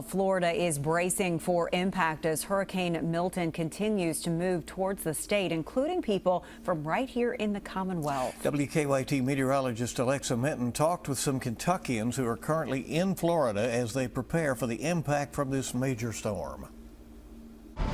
Florida is bracing for impact as Hurricane Milton continues to move towards the state, including people from right here in the Commonwealth. WKYT meteorologist Alexa Minton talked with some Kentuckians who are currently in Florida as they prepare for the impact from this major storm.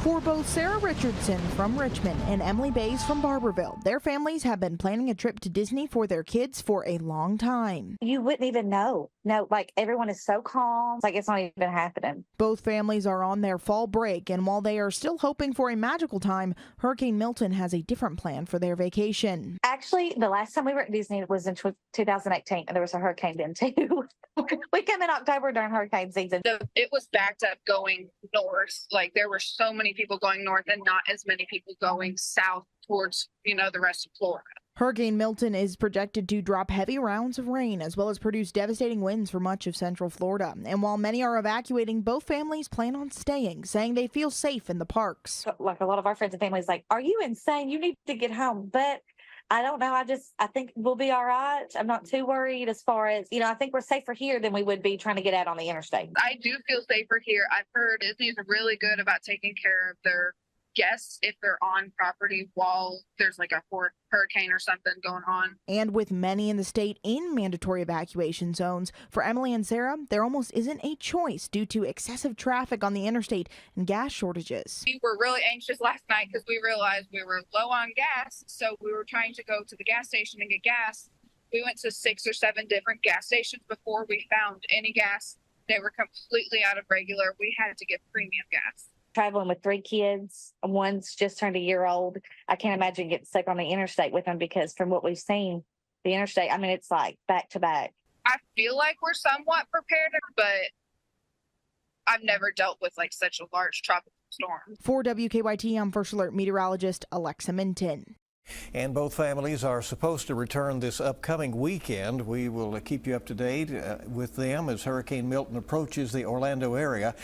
For both Sarah Richardson from Richmond and Emily Bays from Barbourville, their families have been planning a trip to Disney for their kids for a long time. You wouldn't even know. No, like everyone is so calm, like it's not even happening. Both families are on their fall break, and while they are still hoping for a magical time, Hurricane Milton has a different plan for their vacation. Actually, the last time we were at Disney was in 2018, and there was a hurricane then too. We come in October during hurricane season. It was backed up going north. Like there were so many people going north and not as many people going south towards, the rest of Florida. Hurricane Milton is projected to drop heavy rounds of rain as well as produce devastating winds for much of central Florida. And while many are evacuating, both families plan on staying, saying they feel safe in the parks. Like a lot of our friends and families, like, are you insane? You need to get home. But I don't know. I think we'll be all right. I'm not too worried as far as, I think we're safer here than we would be trying to get out on the interstate. I do feel safer here. I've heard Disney's really good about taking care of their guests if they're on property while there's like a hurricane or something going on. And with many in the state in mandatory evacuation zones, for Emily and Sarah, there almost isn't a choice due to excessive traffic on the interstate and gas shortages. We were really anxious last night because we realized we were low on gas, so we were trying to go to the gas station and get gas. We went to 6 or 7 different gas stations before we found any gas. They were completely out of regular. We had to get premium gas. Traveling with 3 kids, one's just turned a year old. I can't imagine getting stuck on the interstate with them because from what we've seen, the interstate, it's like back to back. I feel like we're somewhat prepared, but I've never dealt with like such a large tropical storm. For WKYT, I'm First Alert meteorologist Alexa Minton. And both families are supposed to return this upcoming weekend. We will keep you up to date with them as Hurricane Milton approaches the Orlando area.